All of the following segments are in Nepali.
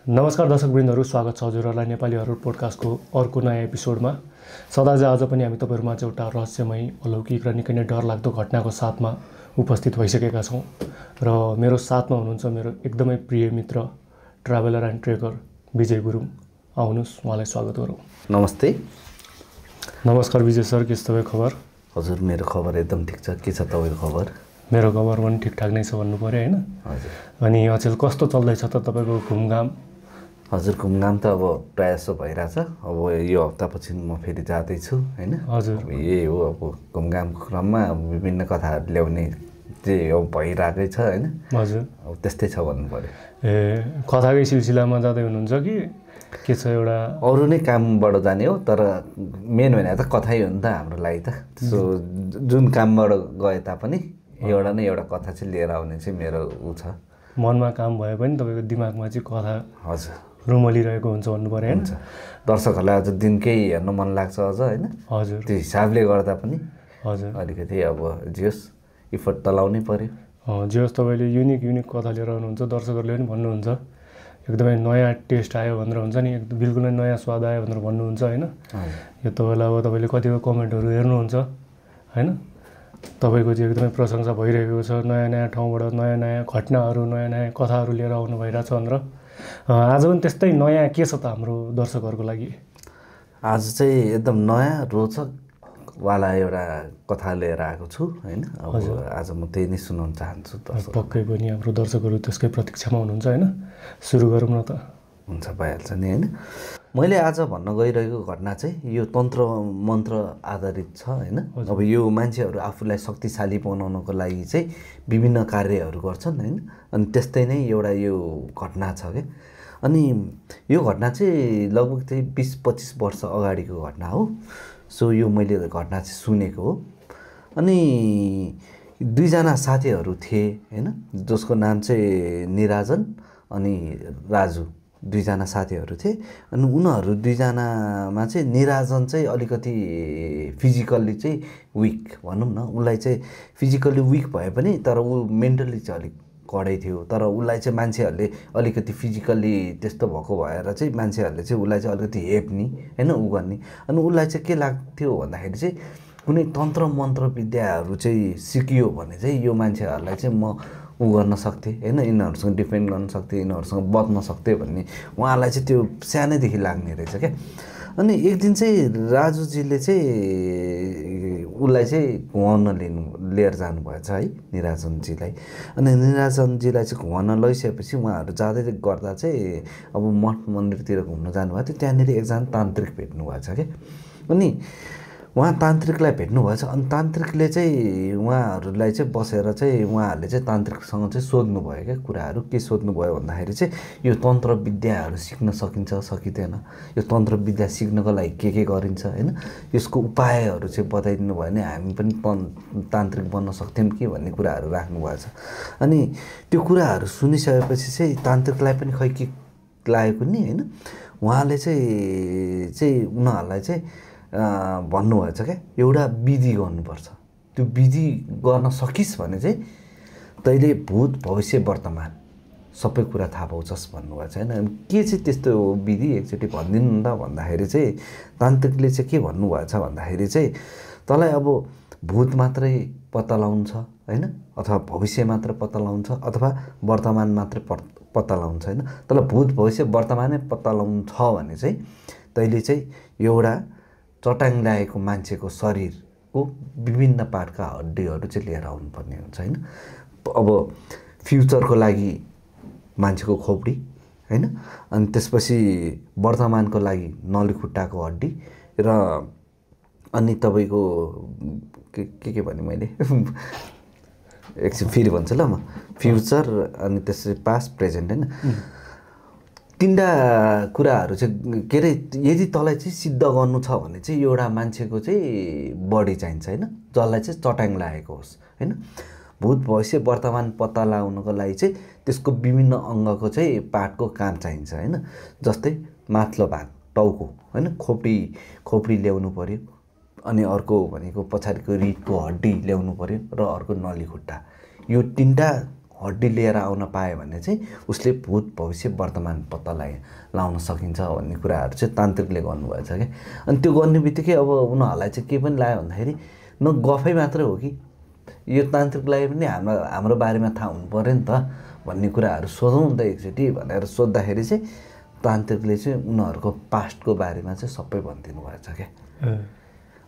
नमस्कार दर्शकवृन्दहरू, स्वागत छ हजुरहरूलाई नेपाली हरर पोडकास्टको अर्को नयाँ एपिसोडमा। सदाझै आज पनि हामी तपाईँहरूमा चाहिँ एउटा रहस्यमय, अलौकिक र निकै नै डरलाग्दो घटनाको साथमा उपस्थित भइसकेका छौँ। र मेरो साथमा हुनुहुन्छ मेरो एकदमै प्रिय मित्र, ट्राभलर एन्ड ट्रेकर विजय गुरुङ। आउनुहोस्, उहाँलाई स्वागत गरौँ। नमस्ते। नमस्कार विजय सर, के छ तपाईँ खबर? हजुर, मेरो खबर एकदम ठिक छ। के छ तपाईँको खबर? मेरो खबर पनि ठिकठाक नै छ भन्नु पऱ्यो, होइन? हजुर। अनि अचेल कस्तो चल्दैछ त तपाईँको घुमघाम? हजुर, घुमघाम त अब प्रायः जसो भइरहेछ। अब यो हप्तापछि म फेरि जाँदैछु, होइन? हजुर। यही हो, अब घुमघामको क्रममा विभिन्न कथाहरू ल्याउने चाहिँ अब भइरहेकै छ, होइन? हजुर। अब त्यस्तै छ भन्नु पऱ्यो। कथाकै सिलसिलामा जाँदै हुनुहुन्छ कि के छ? एउटा अरू नै कामबाट जाने हो, तर मेन भने त कथै हो नि त हाम्रो लागि त। सो जुन कामबाट गए तापनि एउटा न एउटा कथा चाहिँ लिएर आउने चाहिँ मेरो ऊ छ। मनमा काम भए पनि तपाईँको दिमागमा चाहिँ कथा हजुर रुमलिरहेको हुन्छ भन्नु पऱ्यो, होइन? दर्शकहरूलाई आज दिनकै हेर्नु मन लाग्छ अझ, होइन? हजुर। त्यो हिसाबले गर्दा पनि हजुर, अलिकति अब जेस इफोर्ट त लाउनै पर्यो। जे होस्, तपाईँले युनिक कथा लिएर आउनुहुन्छ। दर्शकहरूले पनि भन्नुहुन्छ एकदमै नयाँ टेस्ट आयो भनेर, हुन्छ नि, एकदम बिल्कुल नै नयाँ स्वाद आयो भनेर भन्नुहुन्छ, होइन? यो तपाईँलाई अब तपाईँले कतिको कमेन्टहरू हेर्नुहुन्छ, होइन? तपाईँको चाहिँ एकदमै प्रशंसा भइरहेको छ। नयाँ ठाउँबाट नयाँ घटनाहरू, नयाँ कथाहरू लिएर आउनु भइरहेछ भनेर। आज पनि त्यस्तै नयाँ के छ त हाम्रो दर्शकहरूको लागि? आज चाहिँ एकदम नयाँ रोचकवाला एउटा कथा लिएर आएको छु, होइन? अब आज म त्यही नै सुनाउन चाहन्छु। पक्कै पनि हाम्रो दर्शकहरू त्यसकै प्रतीक्षामा हुनुहुन्छ, होइन? सुरु गरौँ न त। हुन्छ, भइहाल्छ नि, होइन? मैले आज भन्न गइरहेको घटना चाहिँ यो तन्त्र मन्त्र आधारित छ, होइन? अब यो मान्छेहरू आफूलाई शक्तिशाली बनाउनको लागि चाहिँ विभिन्न कार्यहरू गर्छन्, होइन? अनि त्यस्तै नै एउटा यो घटना छ क्या। अनि यो घटना चाहिँ लगभग चाहिँ 20-25 वर्ष अगाडिको घटना हो। सो यो मैले घटना चाहिँ सुनेको हो। अनि दुईजना साथीहरू थिए, होइन? जसको नाम चाहिँ निराजन अनि राजु, दुईजना साथीहरू थिए। अनि उनीहरू दुईजनामा चाहिँ निराजन चाहिँ अलिकति फिजिकल्ली चाहिँ विक भनौँ न। उसलाई चाहिँ फिजिकल्ली विक भए पनि तर ऊ मेन्टल्ली चाहिँ अलिक कडै थियो। तर उसलाई चाहिँ मान्छेहरूले अलिकति फिजिकल्ली त्यस्तो भएको भएर चाहिँ मान्छेहरूले चाहिँ उसलाई चाहिँ अलिकति हेप्ने, होइन, ऊ गर्ने। अनि उसलाई चाहिँ के लाग्थ्यो भन्दाखेरि चाहिँ कुनै तन्त्र मन्त्र विद्याहरू चाहिँ सिकियो भने चाहिँ यो मान्छेहरूलाई चाहिँ म ऊ गर्न सक्थेँ, होइन? यिनीहरूसँग डिफेन्ड गर्न सक्थेँ, यिनीहरूसँग बच्न सक्थेँ भन्ने उहाँलाई चाहिँ त्यो सानैदेखि लाग्ने रहेछ क्या। अनि एक दिन चाहिँ राजुजीले चाहिँ उसलाई चाहिँ घुमाउन लिएर जानुभएछ, है, निराजनजीलाई। अनि निराजनजीलाई चाहिँ घुमाउन लैसकेपछि उहाँहरू जाँदै गर्दा चाहिँ अब मठ मन्दिरतिर घुम्न जानुभएको थियो। त्यहाँनिर एकजना तान्त्रिक भेट्नु भएछ क्या। अनि उहाँ तान्त्रिकलाई भेट्नुभएछ। अनि तान्त्रिकले चाहिँ उहाँहरूलाई चाहिँ बसेर चाहिँ उहाँहरूले चाहिँ तान्त्रिकसँग चाहिँ सोध्नुभयो क्या कुराहरू। के सोध्नुभयो भन्दाखेरि चाहिँ यो तन्त्र विद्याहरू सिक्न सकिन्छ सकिँदैन, यो तन्त्र विद्या सिक्नको लागि के गरिन्छ, होइन, यसको उपायहरू चाहिँ बताइदिनु भयो भने हामी पनि तान्त्रिक बन्न सक्थ्यौँ कि भन्ने कुराहरू राख्नुभएछ। अनि त्यो कुराहरू सुनिसकेपछि चाहिँ तान्त्रिकलाई पनि खै के लागेको नि, होइन? उहाँले चाहिँ उनीहरूलाई चाहिँ भन्नुभएछ क्या, एउटा विधि गर्नुपर्छ। त्यो विधि गर्न सकिस् भने चाहिँ तैँले भूत भविष्य वर्तमान सबै कुरा थाहा पाउँछस् भन्नुभएछ, होइन? के चाहिँ त्यस्तो विधि एकचोटि भनिदिनु न त भन्दाखेरि चाहिँ तान्त्रिकले चाहिँ के भन्नुभएछ भन्दाखेरि चाहिँ तँलाई अब भूत मात्रै पत्ता लगाउँछ, होइन, अथवा भविष्य मात्र पत्ता लगाउँछ, अथवा वर्तमान मात्रै पत्ता लगाउँछ, होइन? तँलाई भूत भविष्य वर्तमानै पत्ता लगाउँछ भने चाहिँ तैँले चाहिँ एउटा चट्याङ ल्याएको मान्छेको शरीरको विभिन्न पार्टका हड्डीहरू चाहिँ लिएर आउनुपर्ने हुन्छ, होइन? अब फ्युचरको लागि मान्छेको खोपडी, होइन? अनि त्यसपछि वर्तमानको लागि नलीखुट्टाको हड्डी र अनि तपाईँको के भने मैले एकछिन फेरि भन्छु ल म। फ्युचर अनि त्यसपछि पास्ट प्रेजेन्ट, होइन? तिनवटा कुराहरू चाहिँ के अरे यदि तँलाई चाहिँ सिद्ध गर्नु छ भने चाहिँ एउटा मान्छेको चाहिँ बडी चाहिन्छ, होइन, जसलाई चाहिँ चट्याङ लागेको होस्, होइन? भूत भविष्य वर्तमान पत्ता लगाउनको लागि चाहिँ त्यसको विभिन्न अङ्गको चाहिँ पार्टको काम चाहिन्छ, होइन? जस्तै माथिल्लो भाग टाउको, होइन, खोपडी ल्याउनु पऱ्यो। अनि अर्को भनेको पछाडिको रिडको हड्डी ल्याउनु पऱ्यो र अर्को नलीखुट्टा। यो तिनवटा हड्डी लिएर आउन पायो भने चाहिँ उसले भूत भविष्य वर्तमान पत्ता लाउन सकिन्छ भन्ने कुराहरू चाहिँ तान्त्रिकले गर्नुभएछ क्या। अनि त्यो गर्ने बित्तिकै अब उनीहरूलाई चाहिँ के पनि लाग्यो भन्दाखेरि न गफै मात्रै हो कि यो तान्त्रिकलाई पनि हाम्रो बारेमा थाहा हुनु पऱ्यो नि त भन्ने कुराहरू सोधौँ त एकचोटि भनेर सोद्धाखेरि चाहिँ तान्त्रिकले चाहिँ उनीहरूको पास्टको बारेमा चाहिँ सबै भनिदिनु भएछ क्या।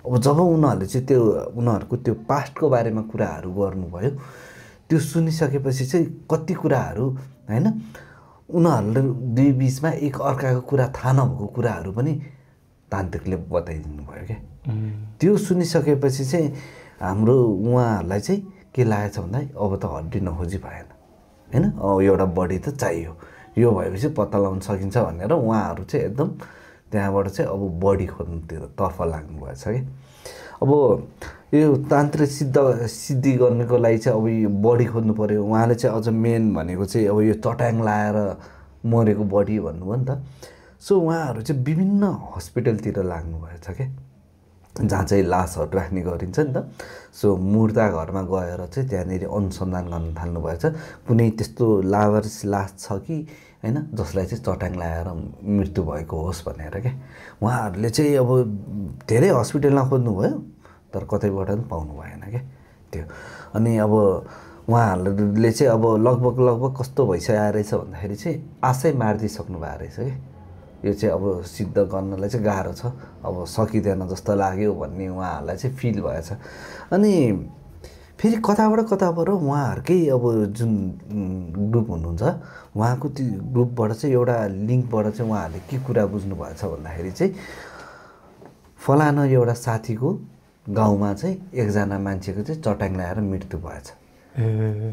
अब जब उनीहरूले चाहिँ त्यो उनीहरूको त्यो पास्टको बारेमा कुराहरू गर्नुभयो त्यो सुनिसकेपछि चाहिँ कति कुराहरू होइन उनीहरूले दुई बिचमा एक अर्काको कुरा थाहा नभएको कुराहरू पनि तान्त्रिकले बताइदिनु भयो क्या। त्यो सुनिसकेपछि चाहिँ हाम्रो उहाँहरूलाई चाहिँ के लागेछ भन्दा अब त हड्डी नखोजी भएन होइन, अब एउटा बडी त चाहियो, यो भएपछि पत्ता लगाउन सकिन्छ भनेर उहाँहरू चाहिँ एकदम त्यहाँबाट चाहिँ अब बडी खोज्नुतिर तर्फ लाग्नु भएछ कि। अब यो तान्त्रिक सिद्धि गर्नको लागि चाहिँ अब यो बडी खोज्नु पऱ्यो। उहाँले चाहिँ अझ मेन भनेको चाहिँ अब यो चट्याङ लाएर मरेको बडी भन्नुभयो नि त। सो उहाँहरू चाहिँ विभिन्न हस्पिटलतिर लाग्नु भएछ क्या, जहाँ चाहिँ लासहरू राख्ने गरिन्छ नि त। सो मुर्दा घरमा गएर चाहिँ त्यहाँनिर अनुसन्धान गर्न थाल्नु भएछ कुनै त्यस्तो लावारिस लास छ कि होइन जसलाई चाहिँ चट्याङ लाएर मृत्यु भएको होस् भनेर क्या। उहाँहरूले चाहिँ अब धेरै हस्पिटलमा खोज्नुभयो तर कतैबाट पनि पाउनु भएन क्या त्यो। अनि अब उहाँहरूले चाहिँ अब लगभग कस्तो भइसकेको रहेछ भन्दाखेरि चाहिँ आशै मारिदिइसक्नु भएको रहेछ कि यो चाहिँ अब सिद्ध गर्नलाई चाहिँ गाह्रो छ, अब सकिँदैन जस्तो लाग्यो भन्ने उहाँहरूलाई चाहिँ फिल भएछ। अनि फेरि कताबाट उहाँहरूकै अब जुन ग्रुप हुनुहुन्छ उहाँको त्यो ग्रुपबाट चाहिँ एउटा लिङ्कबाट चाहिँ उहाँहरूले के कुरा बुझ्नु भएछ भन्दाखेरि चाहिँ फलाना एउटा साथीको गाउँमा चाहिँ एकजना मान्छेको चाहिँ चट्याङ ल्याएर मृत्यु भएछ,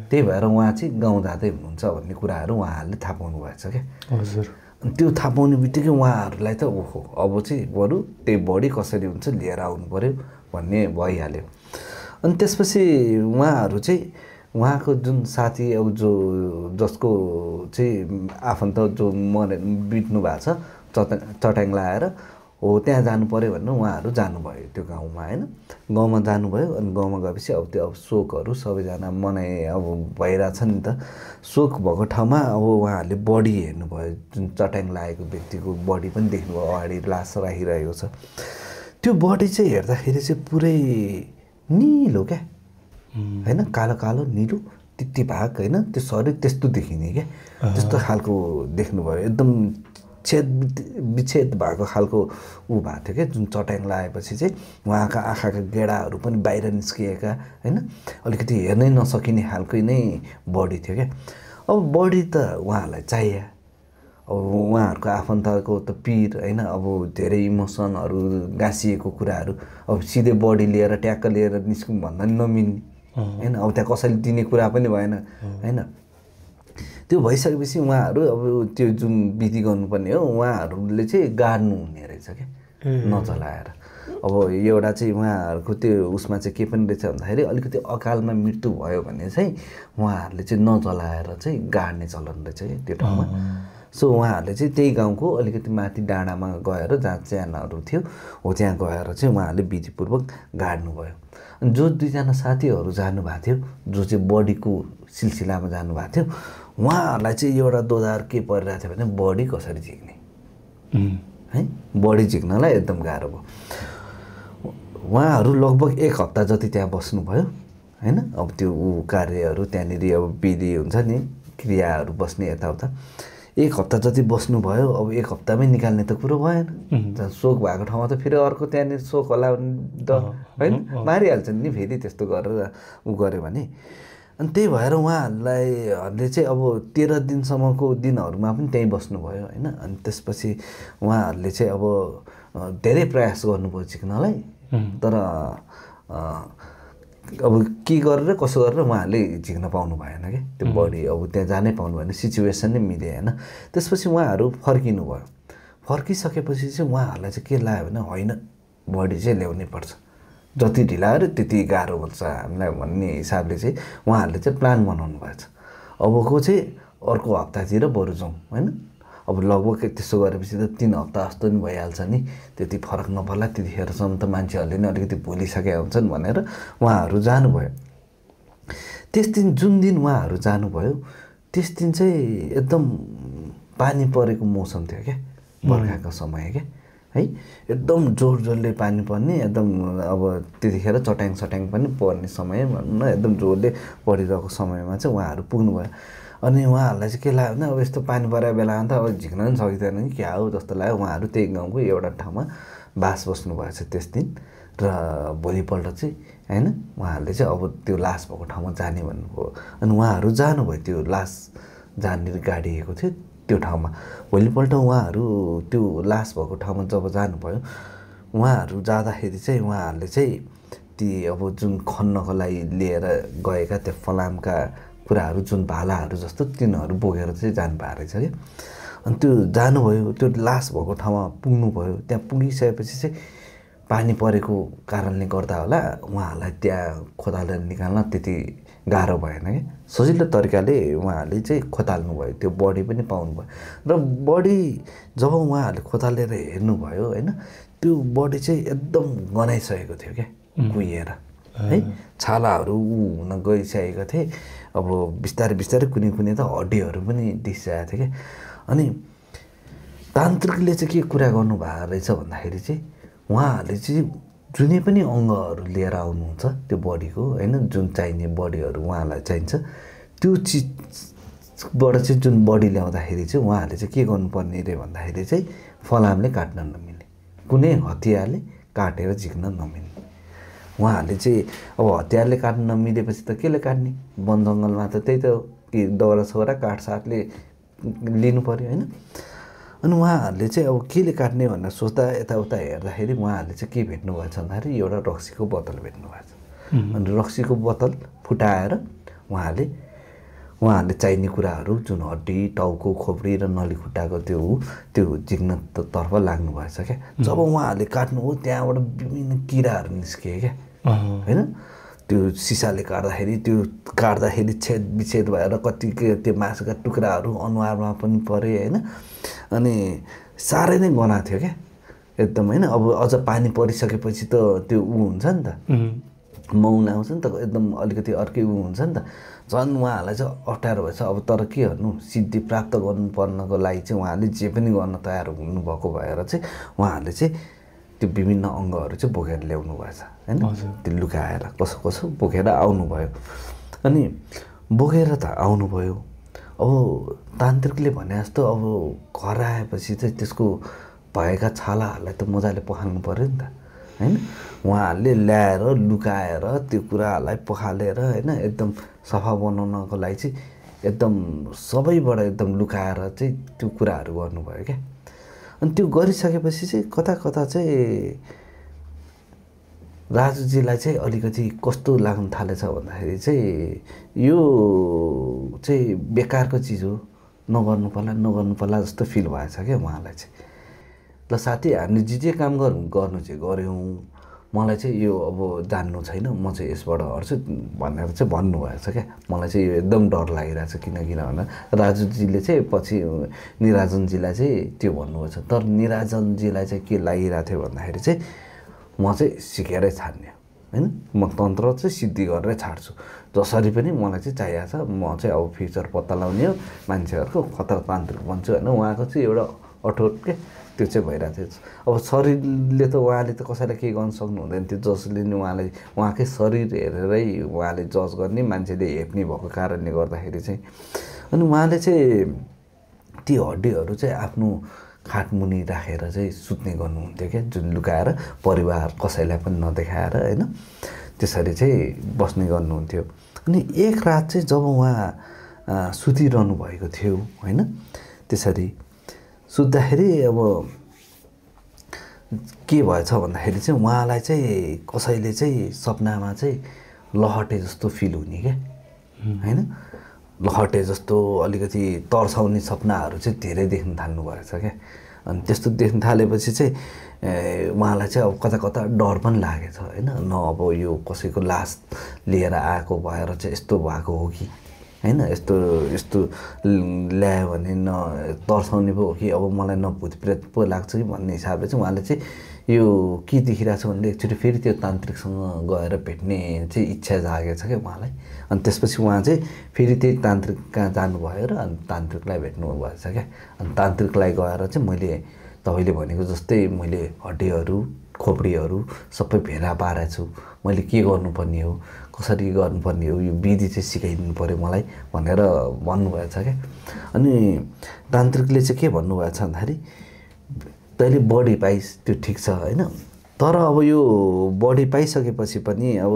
त्यही भएर उहाँ चाहिँ गाउँ जाँदै हुनुहुन्छ भन्ने कुराहरू उहाँहरूले थाहा पाउनु भएछ क्या। हजुर। अनि त्यो थाहा पाउने बित्तिकै उहाँहरूलाई त ओहो अब चाहिँ बरु त्यही बडी कसरी हुन्छ लिएर आउनु पऱ्यो भन्ने भइहाल्यो। अनि त्यसपछि उहाँहरू चाहिँ उहाँको जुन साथी अब जसको चाहिँ आफन्त जो बित्नु भएको छ चट्याङ लाएर हो त्यहाँ जानु पऱ्यो भनेर उहाँहरू जानुभयो त्यो गाउँमा होइन। गाउँमा जानुभयो अनि गाउँमा गएपछि अब त्यो अब शोकहरू सबैजना मनाइ अब भइरहेछ नि त। शोक भएको ठाउँमा अब उहाँहरूले बडी हेर्नुभयो, जुन चट्याङ लागेको व्यक्तिको बडी पनि देख्नुभयो, अगाडि लास राखिरहेको छ। त्यो बडी चाहिँ हेर्दाखेरि चाहिँ पुरै निलो क्या होइन, कालो कालो निलो तित्ती भाग होइन, त्यो शरीर त्यस्तो देखिने क्या, त्यस्तो खालको देख्नुभयो। एकदम विच्छेद भएको खालको ऊ भएको थियो क्या। जुन चट्याङ लगाएपछि चाहिँ उहाँका आँखाका गेडाहरू पनि बाहिर निस्किएका होइन, अलिकति हेर्नै नसकिने खालको नै बडी थियो क्या। अब बडी त उहाँहरूलाई चाहियो, अब उहाँहरूको आफन्तको त पिर होइन, अब धेरै इमोसनहरू गाँसिएको कुराहरू अब सिधै बडी लिएर ट्याक्क लिएर निस्कौँ भन्दा पनि नमिल्ने होइन। अब त्यहाँ कसैले दिने कुरा पनि भएन होइन। त्यो भइसकेपछि उहाँहरू अब त्यो जुन विधि गर्नुपर्ने हो उहाँहरूले चाहिँ गाड्नु हुने रहेछ क्या नजलाएर। अब एउटा चाहिँ उहाँहरूको त्यो उसमा चाहिँ के पनि रहेछ भन्दाखेरि अलिकति अकालमा मृत्यु भयो भने चाहिँ उहाँहरूले चाहिँ नजलाएर चाहिँ गाड्ने चलन रहेछ क्या त्यो ठाउँमा। सो उहाँहरूले चाहिँ त्यही गाउँको अलिकति माथि डाँडामा गएर जहाँ च्यानहरू थियो हो त्यहाँ गएर चाहिँ उहाँहरूले विधिपूर्वक गाड्नुभयो। अनि जो दुईजना साथीहरू जानुभएको थियो जो चाहिँ बडीको सिलसिलामा जानुभएको थियो उहाँहरूलाई चाहिँ एउटा दोधार के परिरहेको थियो भने बडी कसरी झिक्ने है, बडी झिक्नलाई एकदम गाह्रो भयो। उहाँहरू लगभग 1 हप्ता जति त्यहाँ बस्नुभयो होइन। अब त्यो कार्यहरू त्यहाँनिर अब विधि हुन्छ नि क्रियाहरू बस्ने यताउता 1 हप्ता जति बस्नुभयो। अब 1 हप्तामै निकाल्ने त कुरो भएन, शोक भएको ठाउँमा त फेरि अर्को त्यहाँनिर शोक होला त होइन, मारिहाल्छन् नि फेरि त्यस्तो गरेर उ गऱ्यो भने। अनि त्यही भएर उहाँहरूले चाहिँ अब 13 दिनसम्मको दिनहरूमा पनि त्यहीँ बस्नुभयो होइन। अनि त्यसपछि उहाँहरूले चाहिँ अब धेरै प्रयास गर्नुभयो झिक्नलाई, तर अब के गरेर कसो गरेर उहाँहरूले झिक्न पाउनु भएन क्या त्यो बडी। अब त्यहाँ जानै पाउनु भएन, सिचुएसन नै मिलेन। त्यसपछि उहाँहरू फर्किनु भयो। फर्किसकेपछि चाहिँ उहाँहरूलाई चाहिँ के लाग्यो भने होइन बडी चाहिँ ल्याउनै पर्छ, जति ढिलाएर त्यति गाह्रो हुन्छ हामीलाई भन्ने हिसाबले चाहिँ उहाँहरूले चाहिँ प्लान बनाउनु भएछ। अबको चाहिँ अर्को हप्तातिर बरु जाउँ होइन। अब लगभग त्यसो गरेपछि त 3 हप्ता जस्तो नि भइहाल्छ नि, त्यति फरक नपर्ला, त्यतिखेरसम्म त मान्छेहरूले नि अलिकति भुलिसकेका हुन्छन् भनेर उहाँहरू जानुभयो। त्यस दिन जुन दिन उहाँहरू जानुभयो त्यस दिन चाहिँ एकदम पानी परेको मौसम थियो क्या, बर्खाको समय क्या है, एकदम जोर जोरले पानी पर्ने, एकदम अब त्यतिखेर चट्याङ सट्याङ पनि पर्ने समय भनौँ न, एकदम जोरले परिरहेको समयमा चाहिँ उहाँहरू पुग्नुभयो। अनि उहाँहरूलाई चाहिँ के लाग्यो भने अब यस्तो पानी परेको बेलामा त अब झिक्न पनि सकिँदैन कि क्या हो जस्तो लाग्यो। उहाँहरू त्यही गाउँको एउटा ठाउँमा बास बस्नुभएछ त्यस दिन। र भोलिपल्ट चाहिँ होइन उहाँहरूले चाहिँ अब त्यो लास भएको ठाउँमा जाने भन्नुभयो। अनि उहाँहरू जानुभयो, त्यो लास जाने गाडिएको थियो त्यो ठाउँमा। भोलिपल्ट उहाँहरू त्यो लास भएको ठाउँमा जब जानुभयो, उहाँहरू जाँदाखेरि चाहिँ उहाँहरूले चाहिँ ती अब जुन खन्नको लागि लिएर गएका त्यो फलामका कुराहरू, जुन भालाहरू जस्तो तिनीहरू बोकेर चाहिँ जानुभएको रहेछ क्या। अनि त्यो जानुभयो, त्यो लास भएको ठाउँमा पुग्नुभयो। त्यहाँ पुगिसकेपछि चाहिँ पानी परेको कारणले गर्दा होला उहाँहरूलाई त्यहाँ खोतालेर निकाल्न त्यति गाह्रो भएन क्या, सजिलो तरिकाले उहाँहरूले चाहिँ खोताल्नुभयो, त्यो बडी पनि पाउनुभयो। र बडी जब उहाँहरूले खोतालेर हेर्नुभयो होइन, त्यो बडी चाहिँ एकदम गनाइसकेको थियो क्या, कुहिएर है, छालाहरू हुन गइसकेको थिए। अब बिस्तारै बिस्तारै कुनै कुनै त हड्डीहरू पनि देखिसकेको थियो क्या। अनि तान्त्रिकले चाहिँ के कुरा गर्नुभएको रहेछ भन्दाखेरि चाहिँ उहाँहरूले चाहिँ जुनै पनि अङ्गहरू लिएर आउनुहुन्छ त्यो बडीको होइन, जुन चाहिने बडीहरू उहाँलाई चाहिन्छ त्यो चिजबाट चाहिँ जुन बडी ल्याउँदाखेरि चाहिँ उहाँहरूले चाहिँ के गर्नुपर्ने रे भन्दाखेरि चाहिँ फलामले काट्न नमिल्ने, कुनै हतियारले काटेर झिक्न नमिल्ने। उहाँहरूले चाहिँ अब हतियारले काट्न नमिलेपछि त केले काट्ने, वन जङ्गलमा त त्यही त के दाउरा सौरा काठसाटले लिनु पऱ्यो होइन। अनि उहाँहरूले चाहिँ अब केले काट्ने भनेर सोच्दा यताउता हेर्दाखेरि उहाँहरूले चाहिँ के भेट्नु भएछ भन्दाखेरि एउटा रक्सीको बोतल भेट्नु भएको छ। अनि रक्सीको बोतल फुटाएर उहाँहरूले चाहिने कुराहरू जुन हड्डी, टाउको, खोपडी र नली खुट्टाको त्यो झिक्न तर्फ लाग्नु भएछ क्या। जब उहाँहरूले काट्नु हो त्यहाँबाट विभिन्न किराहरू निस्किए क्या होइन। त्यो सिसाले काट्दाखेरि छेद विच्छेद भएर कति त्यो मासुका टुक्राहरू अनुहारमा पनि परे होइन। अनि साह्रै नै गना थियो क्या एकदम होइन। अब अझ पानी परिसकेपछि त त्यो हुन्छ नि त, मौन आउँछ नि त, एकदम अलिकति अर्कै हुन्छ नि त, झन् उहाँहरूलाई चाहिँ अप्ठ्यारो भएछ। अब तर के गर्नु, सिद्धि प्राप्त गर्नुपर्नको लागि चाहिँ उहाँहरूले जे पनि गर्न तयार हुनुभएको भएर चाहिँ उहाँहरूले चाहिँ त्यो विभिन्न अङ्गहरू चाहिँ बोकेर ल्याउनु भएछ होइन। त्यो लुकाएर कसो कसो बोकेर आउनुभयो। अनि बोकेर त आउनुभयो, अब तान्त्रिकले भने जस्तो अब घर आएपछि चाहिँ त्यसको भएका छालाहरूलाई त मजाले पखाल्नु पऱ्यो नि त होइन। उहाँहरूले ल्याएर लुकाएर त्यो कुराहरूलाई पखालेर होइन एकदम सफा बनाउनको लागि चाहिँ एकदम सबैबाट एकदम लुकाएर चाहिँ त्यो कुराहरू गर्नुभयो क्या। अनि त्यो गरिसकेपछि चाहिँ कता कता चाहिँ राजुजीलाई चाहिँ अलिकति कस्तो लाग्न थालेछ भन्दाखेरि चाहिँ यो चाहिँ बेकारको चिज हो, नगर्नु पर्ला जस्तो फिल भएछ क्या उहाँलाई चाहिँ। ल साथी, हामीले जे काम गर्नु चाहिँ गऱ्यौँ, मलाई चाहिँ यो अब जान्नु छैन, म चाहिँ यसबाट हट्छु भनेर चाहिँ भन्नुभएछ क्या। मलाई चाहिँ यो एकदम डर लागिरहेछ किन भन्दा राजुजीले चाहिँ पछि निराजनजीलाई चाहिँ त्यो भन्नुभएछ। तर निराजनजीलाई चाहिँ के लागिरहेको थियो भन्दाखेरि चाहिँ म चाहिँ सिकेरै छाड्ने होइन, म तन्त्र चाहिँ सिद्धि गरेरै छाड्छु, जसरी पनि मलाई चाहिँ चाहिएको छ। म चाहिँ अब फ्युचर पत्ता लगाउने हो, मान्छेहरूको खतरा तान्त्रिक बन्छु होइन। उहाँको चाहिँ एउटा अठोट के त्यो चाहिँ भइरहेको थियो। अब शरीरले त उहाँले त कसैलाई केही गर्न सक्नु हुँदैन थियो, जसले नि उहाँलाई उहाँकै शरीर हेरेरै उहाँले जज गर्ने, मान्छेले हेप्ने भएको कारणले गर्दाखेरि चाहिँ। अनि उहाँले चाहिँ ती हड्डीहरू चाहिँ आफ्नो खाटमुनि राखेर चाहिँ सुत्ने गर्नुहुन्थ्यो क्या, जुन लुकाएर परिवार कसैलाई पनि नदेखाएर होइन, त्यसरी चाहिँ बस्ने गर्नुहुन्थ्यो। अनि एक रात चाहिँ जब उहाँ सुतिरहनु भएको थियो होइन, त्यसरी सुत्दाखेरि अब के भएछ भन्दाखेरि चाहिँ उहाँलाई चाहिँ कसैले चाहिँ सपनामा चाहिँ लहटे जस्तो फिल हुने क्या होइन। लहटे जस्तो अलिकति तर्साउने सपनाहरू चाहिँ धेरै देख्न थाल्नु भएछ क्या। अनि त्यस्तो देख्न थालेपछि चाहिँ उहाँलाई चाहिँ अब कता कता डर पनि लागेछ होइन। न अब यो कसैको लास लिएर आएको भएर चाहिँ यस्तो भएको हो कि होइन, यस्तो ल्यायो भने न तर्साउने पो हो कि अब मलाई न भूतप्रेत पो लाग्छ कि भन्ने हिसाबले चाहिँ उहाँले चाहिँ यो के देखिरहेको छ भने एकचोटि फेरि त्यो तान्त्रिकसँग गएर भेट्ने चाहिँ इच्छा जागेको छ क्या उहाँलाई। अनि त्यसपछि उहाँ चाहिँ फेरि त्यही तान्त्रिक कहाँ जानुभयो र अनि तान्त्रिकलाई भेट्नु भएछ क्या। अनि तान्त्रिकलाई गएर चाहिँ मैले तपाईँले भनेको जस्तै मैले हड्डीहरू खोपडीहरू सबै भेला पारेको छु, मैले के गर्नुपर्ने हो, कसरी गर्नुपर्ने हो, यो विधि चाहिँ सिकाइदिनु पऱ्यो मलाई भनेर भन्नुभएछ क्या। अनि तान्त्रिकले चाहिँ के भन्नुभएछ भन्दाखेरि तैँले बडी पाइस् त्यो ठिक छ होइन, तर अब यो बडी पाइसकेपछि पनि अब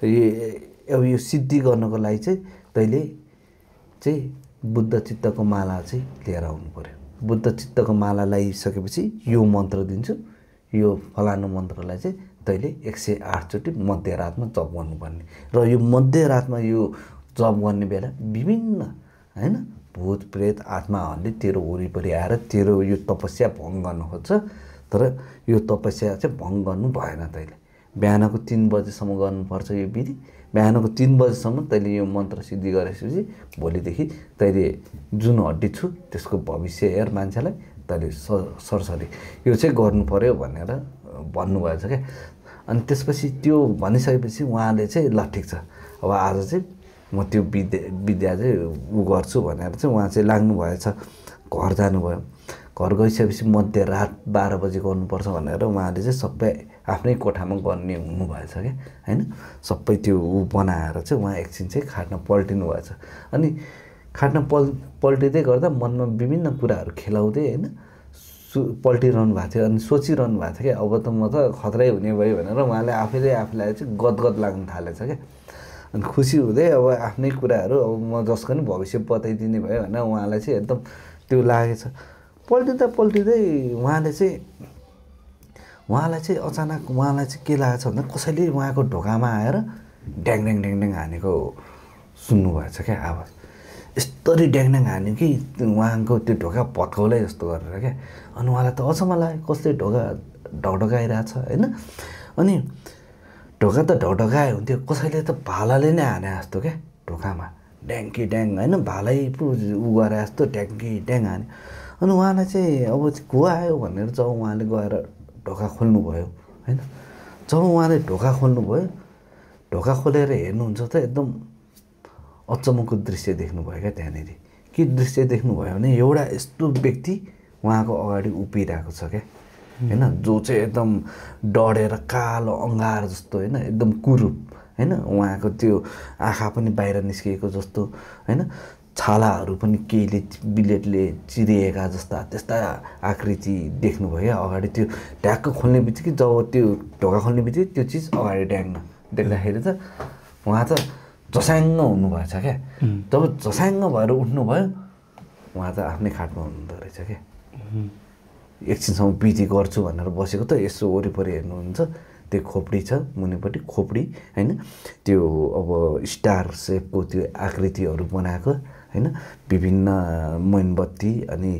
यो सिद्धि गर्नको लागि चाहिँ तैँले चाहिँ बुद्ध चित्तको माला चाहिँ लिएर आउनु पऱ्यो। बुद्ध चित्तको माला लगाइसकेपछि यो मन्त्र दिन्छु, यो फलानु मन्त्रलाई चाहिँ तैँले 108 चोटि मध्यरातमा जप गर्नुपर्ने र यो मध्यरातमा यो जप गर्ने बेला विभिन्न होइन भूत प्रेत आत्माहरूले तेरो वरिपरि आएर तेरो यो तपस्या भङ्ग गर्न खोज्छ, तर यो तपस्या चाहिँ भङ्ग गर्नु भएन। तैँले बिहानको 3 बजेसम्म गर्नुपर्छ यो विधि। बिहानको 3 बजेसम्म तैँले यो मन्त्र सिद्धि गरेपछि भोलिदेखि तैँले जुन हड्डी छु त्यसको भविष्य हेर मान्छेलाई, तैँले सरसरी यो चाहिँ गर्नु पऱ्यो भनेर भन्नुभएछ क्या। अनि त्यसपछि त्यो भनिसकेपछि उहाँले चाहिँ ल ठिक छ अब आज चाहिँ म त्यो विद्या चाहिँ उ गर्छु भनेर चाहिँ उहाँ चाहिँ लाग्नु भएछ। घर जानुभयो। घर गइसकेपछि मध्यरात 12 बजी गर्नुपर्छ भनेर उहाँले चाहिँ सबै आफ्नै कोठामा गर्ने हुनुभएछ क्या होइन। सबै त्यो ऊ बनाएर चाहिँ उहाँ एकछिन चाहिँ खाटमा पल्टिनु भएछ। अनि खाटमा पल्टिँदै गर्दा मनमा विभिन्न कुराहरू खेलाउँदै होइन पल्टिरहनु भएको थियो। अनि सोचिरहनु भएको थियो क्या अब त म त खतरै हुने भयो भनेर उहाँले आफूलाई चाहिँ गदगद लाग्न थालेछ क्या। अनि खुसी हुँदै अब आफ्नै कुराहरू अब म जसको नि भविष्य बताइदिने भयो भनेर उहाँलाई चाहिँ एकदम त्यो लागेछ। पल्टिँदै उहाँलाई चाहिँ अचानक उहाँलाई चाहिँ के लागेछ भन्दा कसैले उहाँको ढोकामा आएर ड्याङ ड्याङ ड्याङ ड्याङ हानेको सुन्नुभएछ क्या आवाज। यस्तरी ड्याङ ड्याङ हान्यो कि उहाँको त्यो ढोका भत्काउलै जस्तो गरेर क्या। अनि उहाँलाई त अचम्म लाग्यो कसले ढोका ढकढकाइरहेछ होइन। अनि ढोका त ढकढकाए हुन्थ्यो, कसैले त भालाले नै हाने जस्तो क्या ढोकामा ड्याङ्की ड्याङ होइन, भालै पो उ गरे जस्तो ड्याङ्की ड्याङ हान्यो। अनि उहाँलाई चाहिँ अब को आयो भनेर जब उहाँले गएर ढोका खोल्नुभयो होइन, जब उहाँले ढोका खोल्नुभयो ढोका खोलेर हेर्नुहुन्छ त एकदम अचम्मको दृश्य देख्नुभयो क्या। त्यहाँनिर के दृश्य देख्नुभयो भने एउटा यस्तो व्यक्ति उहाँको अगाडि उभिरहेको छ क्या होइन, जो चाहिँ एकदम डढेर कालो अङ्गार जस्तो होइन, एकदम कुरूप होइन, उहाँको त्यो आँखा पनि बाहिर निस्किएको जस्तो होइन, छालाहरू पनि केहीले बिलेटले चिरिएका जस्ता त्यस्ता आकृति देख्नुभयो क्या अगाडि। त्यो ढ्याक्क खोल्ने बित्तिकै जब त्यो ढोका खोल्ने बित्तिकै त्यो चिज अगाडि ड्याङ्न देख्दाखेरि त उहाँ त झस्याङ्ग हुनुभएछ क्या। जब झस्याङ्ग भएर उठ्नुभयो उहाँ त आफ्नै खाटमा हुनुहुँदो रहेछ क्या। एकछिनसम्म विधि गर्छु भनेर बसेको त यसो वरिपरि हेर्नुहुन्छ त्यो खोपडी छ मुनिपट्टि खोपडी होइन, त्यो अब स्टार सेपको त्यो आकृतिहरू बनाएको होइन, विभिन्न मोमबत्ती अनि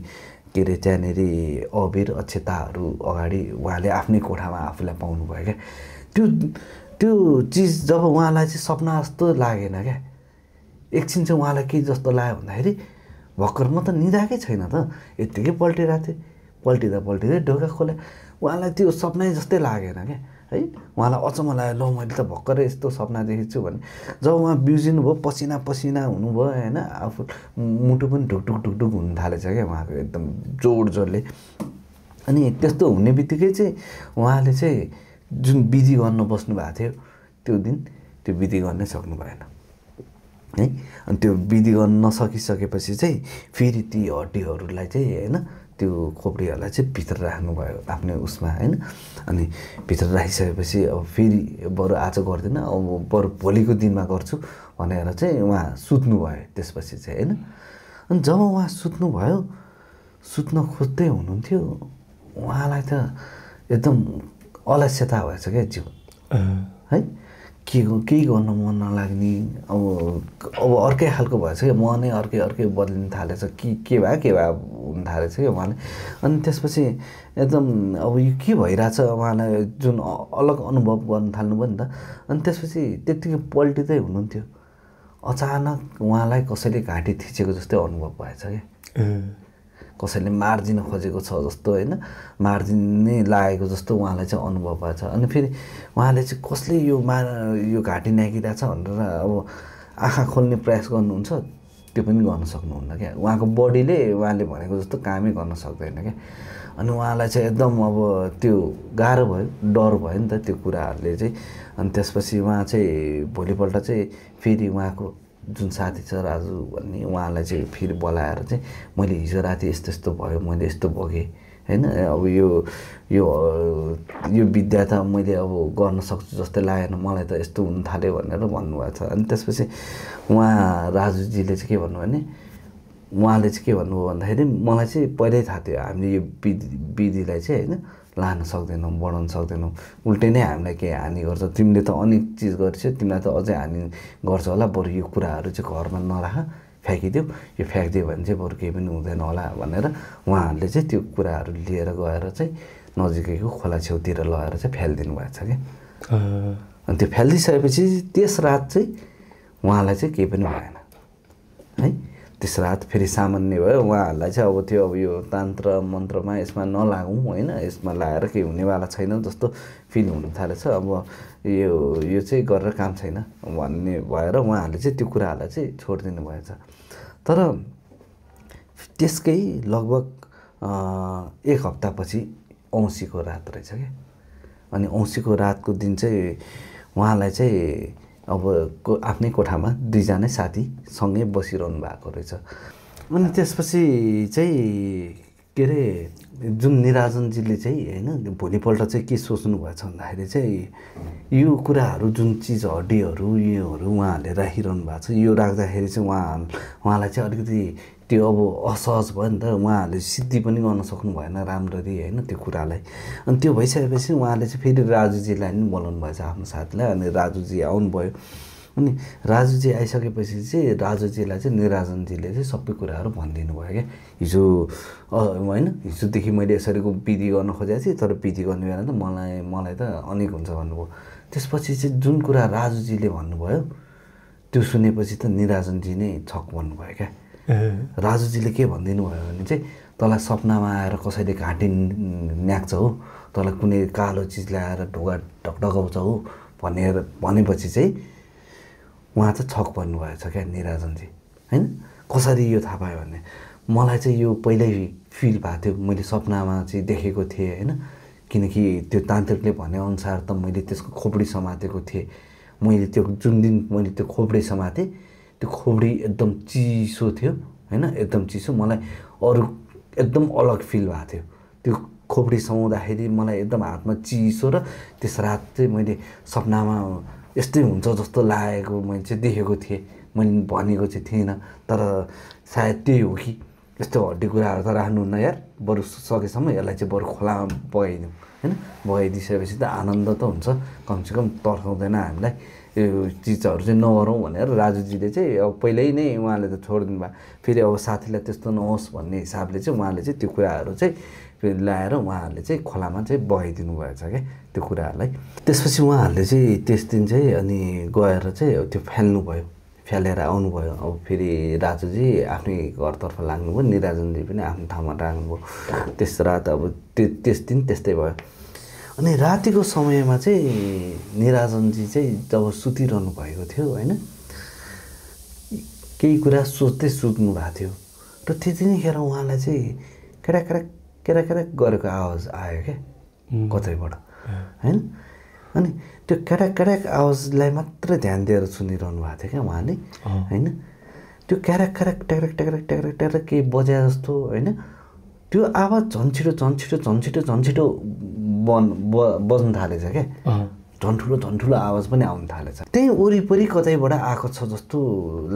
के अरे त्यहाँनिर अबिर अक्षताहरू अगाडि उहाँले आफ्नै कोठामा आफूलाई पाउनुभयो क्या। त्यो चिज जब उहाँलाई चाहिँ सपना जस्तो लागेन क्या। एकछिन चाहिँ उहाँलाई के जस्तो लाग्यो भन्दाखेरि भर्खर म त निदाएकै छैन त, यत्तिकै पल्टिरहेको थिएँ, पल्टिँदै ढोका खोले उहाँलाई त्यो सपना जस्तै लागेन क्या है। उहाँलाई अचम्म लाग्यो, ल मैले त भर्खरै यस्तो सपना देखेको छु भने। जब उहाँ बिउजिनु भयो पसिना हुनुभयो होइन, आफू मुटु पनि ढुकढुक हुन थालेछ क्या उहाँको एकदम जोडले। अनि त्यस्तो हुने बित्तिकै चाहिँ उहाँले चाहिँ जुन विधि गर्न बस्नु भएको थियो त्यो दिन त्यो विधि गर्नै सक्नु भएन है। अनि त्यो विधि गर्न नसकिसकेपछि चाहिँ फेरि ती हड्डीहरूलाई चाहिँ होइन त्यो खोपडीहरूलाई चाहिँ भित्र राख्नुभयो आफ्नै उसमा होइन। अनि भित्र राखिसकेपछि अब फेरि बरु आज गर्दिनँ अब बरु भोलिको दिनमा गर्छु भनेर चाहिँ उहाँ सुत्नुभयो त्यसपछि चाहिँ होइन। अनि जब उहाँ सुत्नुभयो सुत्न खोज्दै हुनुहुन्थ्यो उहाँलाई त एकदम अलस्यता भएछ क्या जीवन है, केही गर्न मन नलाग्ने अब अर्कै खालको भएछ क्या, मन नै अर्कै बदलिन थालेछ के भयो हुन थालेछ क्या उहाँले। अनि त्यसपछि एकदम अब यो के भइरहेछ उहाँलाई जुन अलग अनुभव गर्न थाल्नुभयो नि त। अनि त्यसपछि त्यत्तिकै पल्टिँदै हुनुहुन्थ्यो, अचानक उहाँलाई कसैले घाँटी थिचेको जस्तै अनुभव भएछ क्या। कसैले मार्जिन खोजेको छ जस्तो होइन मार्जिन नै लागेको जस्तो उहाँलाई चाहिँ अनुभव भएको छ अनि फेरि उहाँले चाहिँ कसले यो घाँटी न्याकिरहेको छ भनेर अब आँखा खोल्ने प्रयास गर्नुहुन्छ त्यो पनि गर्न सक्नुहुन्न क्या उहाँको बडीले उहाँले भनेको जस्तो कामै गर्न सक्दैन क्या अनि उहाँलाई चाहिँ एकदम अब त्यो गाह्रो भयो डर भयो नि त त्यो कुराहरूले चाहिँ अनि त्यसपछि उहाँ चाहिँ भोलिपल्ट चाहिँ फेरि उहाँको जुन साथी छ राजु भन्ने उहाँलाई चाहिँ फेरि बोलाएर चाहिँ मैले हिजो राति यस्तो यस्तो भयो मैले यस्तो भोगेँ होइन अब यो विद्या त मैले अब गर्न सक्छु जस्तै लागेन मलाई त यस्तो हुन थाल्यो भनेर भन्नुभएको छ अनि त्यसपछि उहाँ राजुजीले चाहिँ के भन्नुभयो भने उहाँले चाहिँ के भन्नुभयो भन्दाखेरि मलाई चाहिँ पहिल्यै थाहा थियो हामीले यो विधिलाई चाहिँ होइन लान सक्दैनौँ बढाउन सक्दैनौँ उल्टै नै हामीलाई केही हानि गर्छ तिमीले त अनेक चिज गर्छौ तिमीलाई त अझै हानि गर्छ होला बरु यो कुराहरू चाहिँ घरमा नराख फ्याँकिदेऊ यो फ्याँकिदियो भने चाहिँ बरु केही पनि हुँदैन होला भनेर उहाँहरूले चाहिँ त्यो कुराहरू लिएर गएर चाहिँ नजिकैको खोला छेउतिर लगेर चाहिँ फ्यालिदिनु भएको छ क्या अनि त्यो फ्यालिदिइसकेपछि त्यस रात चाहिँ उहाँलाई चाहिँ केही पनि भएन है त्यस रात फेरि सामान्य भयो उहाँहरूलाई चाहिँ अब त्यो अब यो तान्त्र मन्त्रमा यसमा नलागौँ होइन यसमा लगाएर केही हुनेवाला छैन जस्तो फिल हुन थालेछ अब यो चाहिँ गरेर काम छैन भन्ने भएर उहाँहरूले चाहिँ त्यो कुराहरूलाई चाहिँ छोडिदिनु भएछ तर त्यसकै लगभग 1 हप्तापछि औँसीको रात रहेछ क्या अनि औँसीको रातको दिन चाहिँ उहाँलाई चाहिँ अब आफ्नै कोठामा 2 जना साथी सँगै बसिरहनु भएको रहेछ अनि त्यसपछि चाहिँ के अरे जुन निराजनजीले चाहिँ होइन भोलिपल्ट चाहिँ के सोच्नु भएछ भन्दाखेरि चाहिँ यो कुराहरू जुन चिज हड्डीहरू योहरू उहाँहरूले राखिरहनु भएको छ यो राख्दाखेरि चाहिँ उहाँलाई चाहिँ अलिकति त्यो अब असहज भयो नि त उहाँहरूले सिद्धि पनि गर्न सक्नु भएन राम्ररी होइन त्यो कुरालाई अनि त्यो भइसकेपछि उहाँले चाहिँ फेरि राजुजीलाई पनि बोलाउनु भएछ आफ्नो साथीलाई अनि राजुजी आउनुभयो अनि राजुजी आइसकेपछि चाहिँ राजुजीलाई चाहिँ निराजनजीले चाहिँ सबै कुराहरू भनिदिनु भयो क्या हिजो होइन हिजोदेखि मैले यसरी विधि गर्न खोजेको थिएँ तर विधि गर्ने बेला त मलाई त अनेक हुन्छ भन्नुभयो त्यसपछि चाहिँ जुन कुरा राजुजीले भन्नुभयो त्यो सुनेपछि त निराजनजी नै छक भन्नुभयो क्या राजुजीले के भनिदिनु भयो भने चाहिँ तँलाई सपनामा आएर कसैले घाँटी न्याक्छ हो तँलाई कुनै कालो चिज ल्याएर ढोका ढकढकाउँछ हो भनेपछि चाहिँ उहाँ चाहिँ छक भन्नुभएछ क्या निराजनजी होइन कसरी यो थाहा पायो भने मलाई चाहिँ यो पहिल्यै फिल भएको थियो मैले सपनामा चाहिँ देखेको थिएँ होइन किनकि त्यो तान्त्रिकले भनेअनुसार त मैले त्यसको खोपडी समातेको थिएँ मैले त्यो जुन दिन मैले त्यो खोपडी समातेँ त्यो खोपडी एकदम चिसो थियो होइन एकदम चिसो मलाई अरू एकदम अलग फिल भएको थियो त्यो खोपडी समाउँदाखेरि मलाई एकदम हातमा चिसो र त्यस रात चाहिँ मैले सपनामा यस्तै हुन्छ जस्तो लागेको मैले चाहिँ देखेको थिएँ मैले भनेको चाहिँ थिइनँ तर सायद त्यही हो कि यस्तो हड्डी कुराहरू त राख्नुहुन्न यार बरु सकेसम्म यसलाई चाहिँ बरु खोलामा बगाइदिउँ होइन बगाइदिइसकेपछि त आनन्द त हुन्छ कमसेकम तर्साउँदैन हामीलाई यो चिजहरू चाहिँ नगरौँ भनेर राजुजीले चाहिँ अब पहिल्यै नै उहाँले त छोडिदिनु भयो फेरि अब साथीलाई त्यस्तो नहोस् भन्ने हिसाबले चाहिँ उहाँले चाहिँ त्यो कुराहरू चाहिँ फेरि ल्याएर उहाँहरूले चाहिँ खोलामा चाहिँ बगाइदिनु भएछ क्या त्यो कुराहरूलाई त्यसपछि उहाँहरूले चाहिँ त्यस दिन चाहिँ अनि गएर चाहिँ त्यो फ्याल्नुभयो फ्यालेर आउनुभयो अब फेरि राजुजी आफ्नै घरतर्फ लाग्नुभयो निराजनजी पनि आफ्नो ठाउँमा राख्नुभयो त्यस रात अब त्यस दिन त्यस्तै भयो अनि रातिको समयमा चाहिँ निराजनजी चाहिँ जब सुतिरहनु भएको थियो होइन केही कुरा सोच्दै सुत्नु भएको थियो र त्यतिखेर उहाँलाई चाहिँ क्याराक क्याराक गरेको आवाज आयो क्या कतैबाट होइन अनि त्यो क्याराक आवाजलाई मात्रै ध्यान दिएर सुनिरहनु भएको थियो क्या उहाँले होइन त्यो क्याराक ट्याक्राक केही बजे जस्तो होइन त्यो आवाज झन् छिटो बज्न थालेछ क्या झन् ठुलो आवाज पनि आउनु थालेछ त्यही वरिपरि कतैबाट आएको छ जस्तो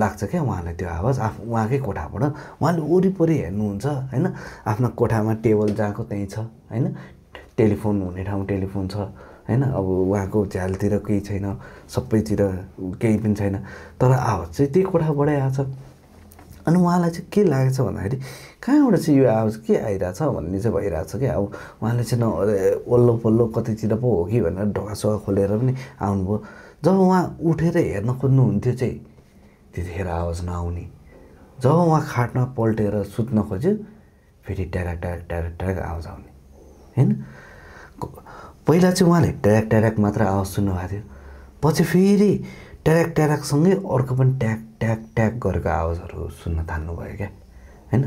लाग्छ क्या उहाँलाई त्यो आवाज उहाँकै कोठाबाट उहाँले वरिपरि हेर्नुहुन्छ होइन आफ्नो कोठामा टेबल जहाँको त्यहीँ छ होइन टेलिफोन हुने ठाउँ टेलिफोन छ होइन अब उहाँको झ्यालतिर केही छैन सबैतिर केही पनि छैन तर आवाज चाहिँ त्यही कोठाबाटै आएको छ अनि उहाँलाई चाहिँ के लागेको छ भन्दाखेरि कहाँबाट चाहिँ यो आवाज के आइरहेछ भन्ने चाहिँ भइरहेछ क्या अब उहाँले चाहिँ ओल्लो पल्लो कतैतिर पो हो कि भनेर ढोकासोका खोलेर पनि आउनुभयो जब उहाँ उठेर हेर्न खोज्नुहुन्थ्यो चाहिँ त्यतिखेर आवाज नआउने जब उहाँ खाटमा पल्टेर सुत्न खोज्यो फेरि ट्याराक ट्याराक ट्याराक ट्याराक आवाज आउने होइन। पहिला चाहिँ उहाँले ट्याराक ट्याराक मात्र आवाज सुन्नुभएको थियो, पछि फेरि ट्याराक ट्याराकसँगै अर्को पनि ट्याक ट्याक ट्याक गरेको आवाजहरू सुन्न थाल्नुभयो क्या होइन।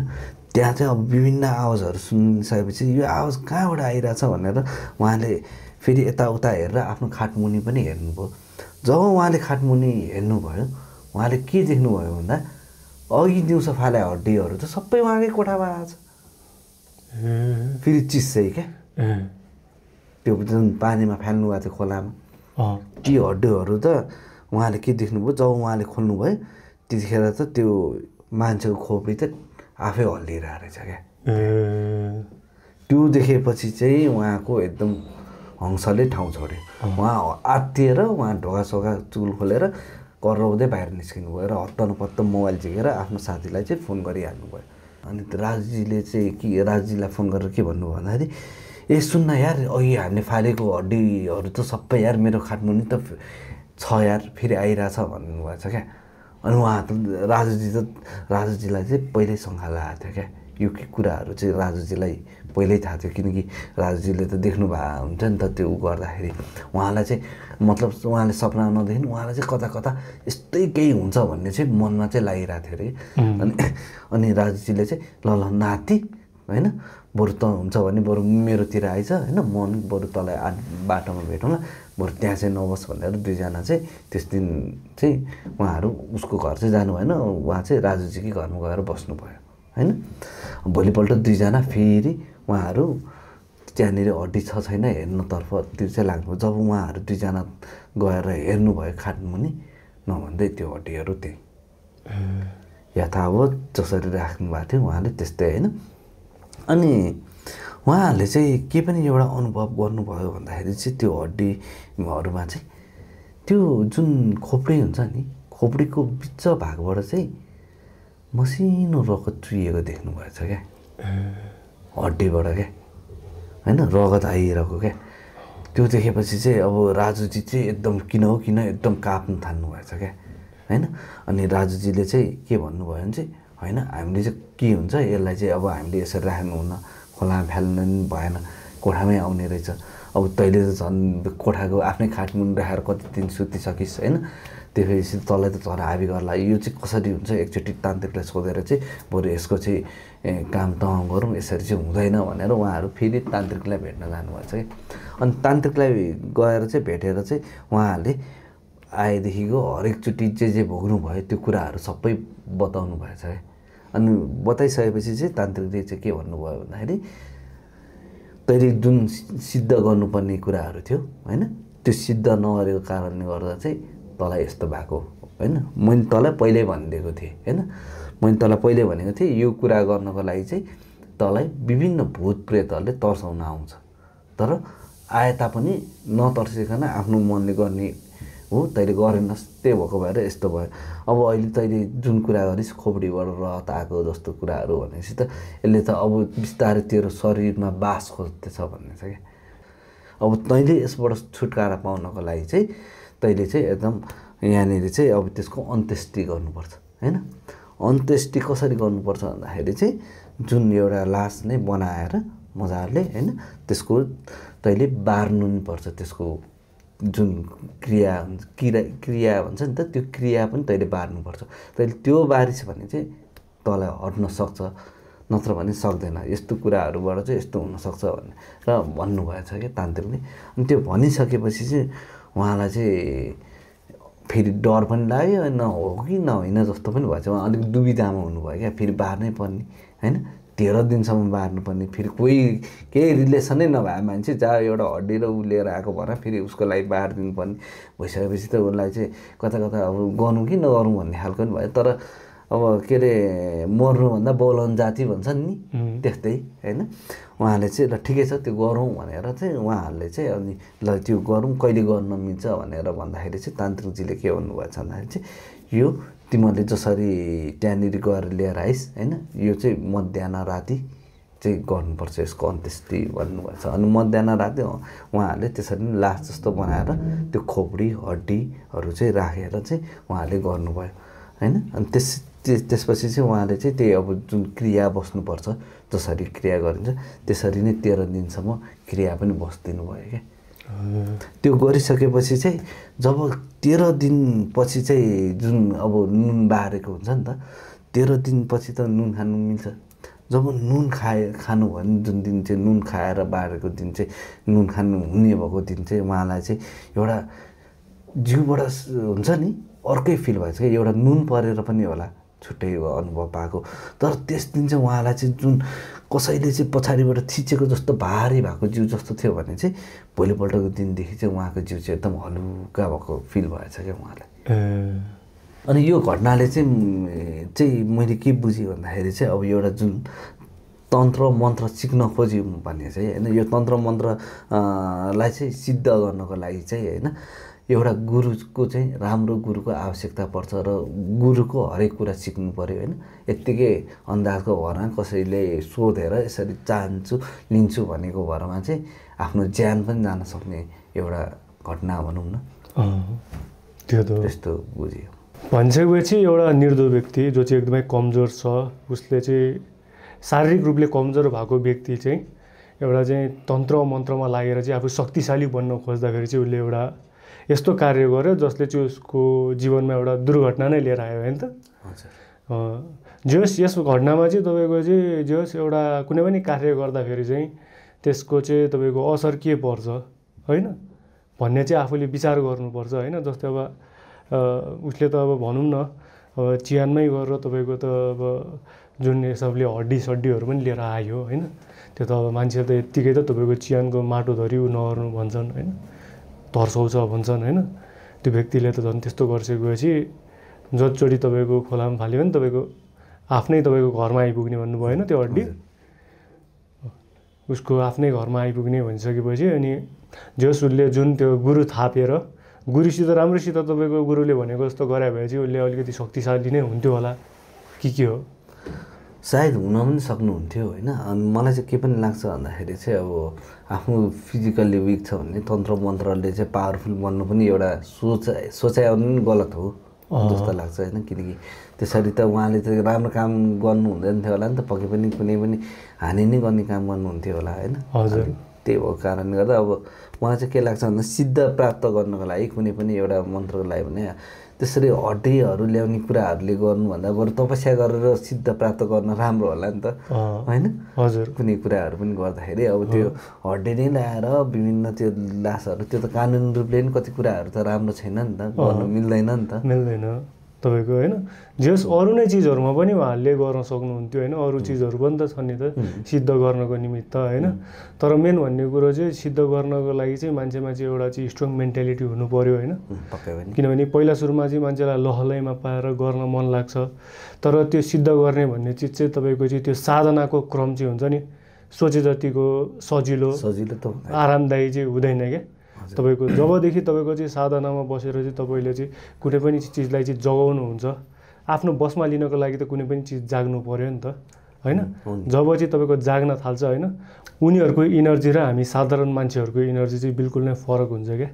त्यहाँ चाहिँ अब विभिन्न आवाजहरू सुनिसकेपछि यो आवाज कहाँबाट आइरहेछ भनेर उहाँले फेरि यताउता हेरेर आफ्नो खाटमुनि पनि हेर्नुभयो। जब उहाँले खाटमुनि हेर्नुभयो उहाँले के देख्नुभयो भन्दा अघि दिउँसो फाले हड्डीहरू त सबै उहाँकै कोठामा आएछ। फेरि चिस्सै क्या त्यो जुन पानीमा फाल्नु भएको थियो खोलामा ती हड्डीहरू त उहाँले के देख्नुभयो, जब उहाँले खोल्नुभयो त्यतिखेर त त्यो मान्छेको खोपडी त आफै हल्लिरहेको रहेछ क्या। त्यो देखेपछि चाहिँ उहाँको एकदम हङ्सले ठाउँ छोड्यो। उहाँ आत्तिएर उहाँ ढोकासोका चुल खोलेर कराउँदै बाहिर निस्किनु भयो र हत्तनपत्त मोबाइल झिकेर आफ्नो साथीलाई चाहिँ फोन गरिहाल्नु भयो। अनि राजुजीले चाहिँ राजुजीलाई फोन गरेर के भन्नुभयो भन्दाखेरि ए सुन्न यार अघि हामीले फालेको हड्डीहरू त सबै यार मेरो खाटमुनि त छ यार फेरि आइरहेछ भन्नुभएको छ क्या। अनि उहाँ त राजुजीलाई चाहिँ पहिल्यै शङ्का लागेको थियो क्या। यो कुराहरू चाहिँ राजुजीलाई पहिल्यै थाहा थियो, किनकि राजुजीले त देख्नु भएको हुन्छ नि त त्यो गर्दाखेरि। उहाँलाई चाहिँ मतलब उहाँले सपना नदेखि उहाँलाई चाहिँ कता कता यस्तै केही हुन्छ भन्ने चाहिँ मनमा चाहिँ लागिरहेको थियो अरे। अनि राजुजीले चाहिँ ल ल नाति होइन बरु त हुन्छ भने बरु मेरोतिर आइज होइन, म बरु तँलाई बाटोमा भेटौँला, बरु त्यहाँ चाहिँ नबस् भनेर दुईजना चाहिँ त्यस दिन चाहिँ उहाँहरू उसको घर चाहिँ जानु भएन, उहाँ चाहिँ राजुजीकै घरमा गएर बस्नुभयो होइन। भोलिपल्ट दुईजना फेरि उहाँहरू त्यहाँनिर हड्डी छ छैन हेर्नतर्फतिर चाहिँ लाग्नुभयो। जब उहाँहरू दुईजना गएर हेर्नुभयो खाटमुनि नभन्दै त्यो हड्डीहरू त्यही यथावत जसरी राख्नु भएको थियो उहाँले त्यस्तै होइन। अनि उहाँहरूले चाहिँ के पनि एउटा अनुभव गर्नुभयो भन्दाखेरि चाहिँ त्यो हड्डीहरूमा चाहिँ त्यो जुन खोपडी हुन्छ नि, खोपडीको बिच भागबाट चाहिँ मसिनो रगत चुहिएको देख्नुभएछ क्या हड्डीबाट क्या होइन, रगत आइरहेको क्या। त्यो देखेपछि चाहिँ अब राजुजी चाहिँ एकदम किन हो किन एकदम काप्नु थाल्नु भएछ क्या होइन। अनि राजुजीले चाहिँ के भन्नुभयो भने चाहिँ होइन हामीले चाहिँ के हुन्छ यसलाई चाहिँ अब हामीले यसरी राख्नुहुन्न, खोलामा फाल्नु पनि भएन, कोठामै आउने रहेछ। अब तैँले त झन् कोठाको आफ्नै खाटमुनि राखेर कति दिन सुतिसकिस् होइन, त्यसपछि तँलाई त झन् हाबी गर्ला। यो चाहिँ कसरी हुन्छ एकचोटि तान्त्रिकलाई सोधेर चाहिँ बरु यसको चाहिँ काम त गरौँ, यसरी चाहिँ हुँदैन भनेर उहाँहरू फेरि तान्त्रिकलाई भेट्न जानुभएछ कि। अनि तान्त्रिकलाई गएर चाहिँ भेटेर चाहिँ उहाँहरूले आएदेखिको हरेकचोटि जे भोग्नु भयो त्यो कुराहरू सबै बताउनु भएछ है। अनि बताइसकेपछि चाहिँ तान्त्रिकले चाहिँ के भन्नुभयो भन्दाखेरि तैँले जुन सिद्ध गर्नुपर्ने कुराहरू थियो होइन, त्यो सिद्ध नगरेको कारणले गर्दा चाहिँ तँलाई यस्तो भएको होइन। मैले तँलाई पहिल्यै भनिदिएको थिएँ होइन, मैले तँलाई पहिल्यै भनेको थिएँ यो कुरा गर्नको लागि चाहिँ तँलाई विभिन्न भूत प्रेतहरूले तर्साउन आउँछ, तर आए तापनि नतर्सिकन आफ्नो मनले गर्ने हो, तैँले गरेनस् त्यही भएको भएर यस्तो भयो। अब अहिले तैँले जुन कुरा गरिस् खोपडीबाट रगत आएको जस्तो कुराहरू भनेपछि त यसले त अब बिस्तारै तेरो शरीरमा बास खोज्दैछ भन्ने छ क्या। अब तैँले यसबाट छुटकारा पाउनको लागि चाहिँ तैँले चाहिँ एकदम यहाँनिर चाहिँ अब त्यसको अन्त्येष्टि गर्नुपर्छ होइन। अन्त्येष्टि कसरी गर्नुपर्छ भन्दाखेरि चाहिँ जुन एउटा लास नै बनाएर मजाले होइन त्यसको तैँले बार्नु नि पर्छ, त्यसको जुन क्रिया भन्छ नि त त्यो क्रिया पनि तैँले बार्नुपर्छ। तैँले त्यो बारिस् भने चाहिँ तँलाई हट्न सक्छ, नत्र भने सक्दैन, यस्तो कुराहरूबाट चाहिँ यस्तो हुनसक्छ भनेर भन्नुभएछ क्या तान्त्रिकले। अनि त्यो भनिसकेपछि चाहिँ उहाँलाई चाहिँ फेरि डर पनि लाग्यो, न हो कि नहोइन जस्तो पनि भएछ। उहाँ अलिक दुविधामा हुनुभयो क्या, फेरि बार्नै पर्ने होइन, 13 दिनसम्म बार्नुपर्ने, फेरि कोही केही रिलेसनै नभए मान्छे जहाँ एउटा हड्डी र ऊ लिएर आएको भएर फेरि उसको लागि बारिदिनु पर्ने भइसकेपछि त उसलाई चाहिँ कता कता अब गरौँ कि नगरौँ भन्ने खालको पनि भयो। तर अब के अरे मर्नुभन्दा बोलाउनु जाति भन्छ नि त्यस्तै होइन। उहाँले चाहिँ ल ठिकै छ त्यो गरौँ भनेर चाहिँ उहाँहरूले चाहिँ अनि ल त्यो गरौँ कहिले गर्न मिल्छ भनेर भन्दाखेरि चाहिँ तान्त्रिकजीले के भन्नुभएछ भन्दाखेरि चाहिँ यो तिमीहरूले जसरी त्यहाँनिर गएर लिएर आइस् होइन, यो चाहिँ मध्याह राति चाहिँ गर्नुपर्छ यसको अन्त्येष्टि भन्नुभएछ। अनि मध्याह राति उहाँहरूले त्यसरी नै लास जस्तो बनाएर त्यो खोपडी हड्डीहरू चाहिँ राखेर चाहिँ उहाँहरूले गर्नुभयो होइन। अनि त्यसपछि चाहिँ उहाँले चाहिँ त्यही अब जुन क्रिया बस्नुपर्छ जसरी क्रिया गरिन्छ त्यसरी नै 13 दिनसम्म क्रिया पनि बस्दिनु भयो क्या। त्यो गरिसकेपछि चाहिँ जब 13 दिनपछि चाहिँ जुन अब नुन बारेको हुन्छ नि त 13 दिनपछि त नुन खानु मिल्छ। जब नुन खानु भयो भने जुन दिन चाहिँ नुन खाएर बारेको दिन चाहिँ नुन खानु हुने भएको दिन चाहिँ उहाँलाई चाहिँ एउटा जिउबाट हुन्छ नि अर्कै फिल भएछ क्या। एउटा नुन परेर पनि होला छुट्टै अनुभव पाएको। तर त्यस दिन चाहिँ उहाँलाई चाहिँ जुन कसैले चाहिँ पछाडिबाट थिचेको जस्तो भारी भएको जिउ जस्तो थियो भने चाहिँ भोलिपल्टको दिनदेखि चाहिँ उहाँको जिउ चाहिँ एकदम हलुका भएको फिल भएछ क्या उहाँलाई। अनि यो घटनाले चाहिँ मैले के बुझेँ भन्दाखेरि चाहिँ अब एउटा जुन तन्त्र मन्त्र सिक्न खोज्यौँ भन्ने चाहिँ होइन यो तन्त्र मन्त्रलाई चाहिँ सिद्ध गर्नको लागि चाहिँ होइन एउटा गुरुको चाहिँ राम्रो गुरुको आवश्यकता पर्छ र गुरुको हरेक कुरा सिक्नु पऱ्यो होइन। यत्तिकै अन्दाजको भरमा कसैले सोधेर यसरी चाहन्छु लिन्छु भनेको भरमा चाहिँ आफ्नो ज्यान पनि जान सक्ने एउटा घटना भनौँ न। त्यो त त्यस्तो बुझ्यो। भनिसकेपछि एउटा निर्दोष व्यक्ति जो चाहिँ एकदमै कमजोर छ उसले चाहिँ शारीरिक रूपले कमजोर भएको व्यक्ति चाहिँ एउटा चाहिँ तन्त्र मन्त्रमा लागेर चाहिँ आफू शक्तिशाली बन्न खोज्दाखेरि चाहिँ उसले एउटा यस्तो कार्य गर्यो जसले चाहिँ उसको जीवनमा एउटा दुर्घटना नै लिएर आयो होइन त। जस यस घटनामा चाहिँ तपाईँको चाहिँ जस एउटा कुनै पनि कार्य गर्दाखेरि चाहिँ त्यसको चाहिँ तपाईँको असर के पर्छ होइन भन्ने चाहिँ आफूले विचार गर्नुपर्छ होइन। जस्तै अब उसले त अब भनौँ न अब चिहानमै गरेर तपाईँको त अब जुन हिसाबले हड्डीसड्डीहरू पनि लिएर आयो होइन त्यो त अब मान्छे त यत्तिकै त तपाईँको चिहानको माटो धरि नगर्नु भन्छन् होइन तर्साउँछ भन्छन् होइन। त्यो व्यक्तिले त झन् त्यस्तो गरिसकेपछि जतिचोटि तपाईँको खोलामा फाल्यो भने तपाईँको आफ्नै तपाईँको घरमा आइपुग्ने भन्नुभयो होइन त्यो हड्डी उसको आफ्नै घरमा आइपुग्ने भनिसकेपछि अनि जस उसले जुन त्यो गुरु थापेर गुरुसित राम्रोसित तपाईँको गुरुले भनेको जस्तो गरे भए चाहिँ उसले अलिकति शक्तिशाली नै हुन्थ्यो होला के हो सायद हुन पनि सक्नुहुन्थ्यो होइन। अनि मलाई चाहिँ के पनि लाग्छ भन्दाखेरि चाहिँ अब आफ्नो फिजिकल्ली विक छ भने तन्त्र मन्त्रले चाहिँ पावरफुल बन्नु पनि एउटा सोचाइ पनि गलत हो जस्तो लाग्छ होइन। किनकि त्यसरी त उहाँले त राम्रो काम गर्नु हुँदैन थियो होला नि त पक्कै पनि कुनै पनि हानि नै गर्ने काम गर्नुहुन्थ्यो होला होइन। हजुर त्यही भएको कारणले गर्दा अब मलाई चाहिँ के लाग्छ भन्दा सिद्ध प्राप्त गर्नको लागि कुनै पनि एउटा मन्त्रको लागि भने त्यसरी हड्डीहरू ल्याउने कुराहरूले गर्नुभन्दा बरु तपस्या गरेर सिद्ध प्राप्त गर्न राम्रो होला नि त होइन। हजुर कुनै कुराहरू पनि गर्दाखेरि अब त्यो हड्डी नै ल्याएर विभिन्न त्यो लासहरू त्यो त कानुन रूपले पनि कति कुराहरू त राम्रो छैन नि त गर्नु मिल्दैन नि त मिल्दैन तपाईँको होइन। जस अरू नै चिजहरूमा पनि उहाँहरूले गर्न सक्नुहुन्थ्यो होइन अरू चिजहरू पनि त छन् नि त सिद्ध गर्नको निमित्त होइन। तर मेन भन्ने कुरो चाहिँ सिद्ध गर्नको लागि चाहिँ मान्छेमा चाहिँ एउटा चाहिँ स्ट्रङ मेन्टालिटी हुनु पऱ्यो होइन। किनभने पहिला सुरुमा चाहिँ मान्छेलाई लहलैमा पाएर गर्न मन लाग्छ तर त्यो सिद्ध गर्ने भन्ने चिज चाहिँ तपाईँको चाहिँ त्यो साधनाको क्रम चाहिँ हुन्छ नि सोचे जतिको सजिलो त आरामदायी चाहिँ हुँदैन क्या। तपाईँको जबदेखि तपाईँको चाहिँ साधनामा बसेर चाहिँ तपाईँले चाहिँ कुनै पनि चिजलाई चाहिँ जगाउनुहुन्छ आफ्नो बसमा लिनको लागि त कुनै पनि चिज जाग्नु पऱ्यो नि त होइन। जब चाहिँ तपाईँको जाग्न थाल्छ होइन उनीहरूको इनर्जी र हामी साधारण मान्छेहरूको इनर्जी चाहिँ बिल्कुल नै फरक हुन्छ क्या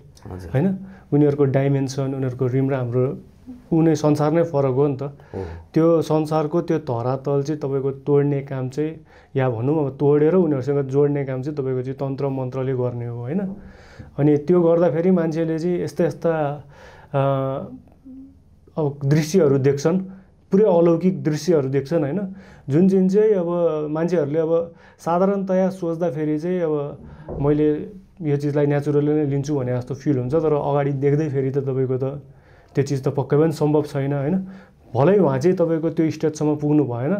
होइन। उनीहरूको डाइमेन्सन उनीहरूको रिम र हाम्रो उनी संसार नै फरक हो नि त। त्यो संसारको त्यो धरातल चाहिँ तपाईँको तोड्ने काम चाहिँ या भनौँ अब तोडेर उनीहरूसँग जोड्ने काम चाहिँ तपाईँको चाहिँ तन्त्र मन्त्रले गर्ने हो होइन। अनि त्यो गर्दाखेरि मान्छेले चाहिँ यस्ता यस्ता अब दृश्यहरू देख्छन् पुरै अलौकिक दृश्यहरू देख्छन् होइन। जुन चाहिँ अब मान्छेहरूले अब साधारणतया सोच्दाखेरि चाहिँ अब मैले यो चिजलाई नेचुरली नै लिन्छु भने जस्तो फिल हुन्छ तर अगाडि देख्दै फेरि त तपाईँको त त्यो चिज त पक्कै पनि सम्भव छैन होइन। भलै उहाँ चाहिँ तपाईँको त्यो स्टेजसम्म पुग्नु भएन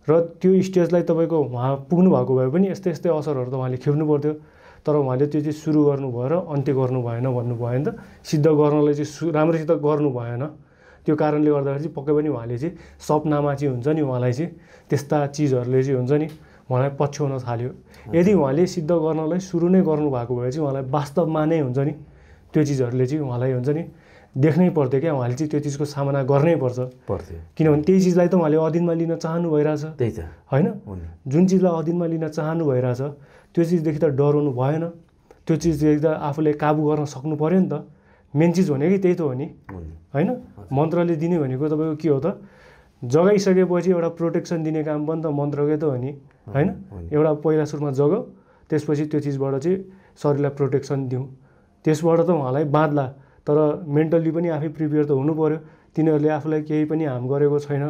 र त्यो स्टेजलाई तपाईँको उहाँ पुग्नु भएको भए पनि यस्तै यस्तै असरहरू त उहाँले खेप्नु पर्थ्यो तर उहाँले त्यो चाहिँ सुरु गर्नु भयो र अन्त्य गर्नु भएन भन्नुभयो नि त। सिद्ध गर्नलाई चाहिँ राम्रोसित गर्नु भएन त्यो कारणले गर्दाखेरि चाहिँ पक्कै पनि उहाँले चाहिँ सपनामा चाहिँ हुन्छ नि उहाँलाई चाहिँ त्यस्ता चिजहरूले चाहिँ हुन्छ नि उहाँलाई पछ्याउन थाल्यो। यदि उहाँले सिद्ध गर्नलाई सुरु नै गर्नुभएको भए चाहिँ उहाँलाई वास्तवमा नै हुन्छ नि त्यो चिजहरूले चाहिँ उहाँलाई हुन्छ नि देख्नै पर्थ्यो क्या। उहाँले चाहिँ त्यो चिजको सामना गर्नै पर्थ्यो किनभने त्यही चिजलाई त उहाँले अधीनमा लिन चाहनु भइरहेछ त्यही त होइन। जुन चिजलाई अधीनमा लिन चाहनु भइरहेछ त्यो चिजदेखि त डराउनु भएन त्यो चिजदेखि त आफूले काबु गर्न सक्नु पऱ्यो नि त। मेन चिज भनेको त्यही त हो नि होइन। मन्त्रले दिने भनेको तपाईँको के हो त जगाइसकेपछि एउटा प्रोटेक्सन दिने काम पनि त मन्त्रकै त हो नि होइन। एउटा पहिला सुरुमा जगाऊ, त्यसपछि त्यो चिजबाट चाहिँ शरीरलाई प्रोटेक्सन दिउँ, त्यसबाट त उहाँलाई बाँध्ला। तर मेन्टल्ली पनि आफै प्रिपेयर त हुनु पऱ्यो। तिनीहरूले आफूलाई केही पनि हार्म गरेको छैन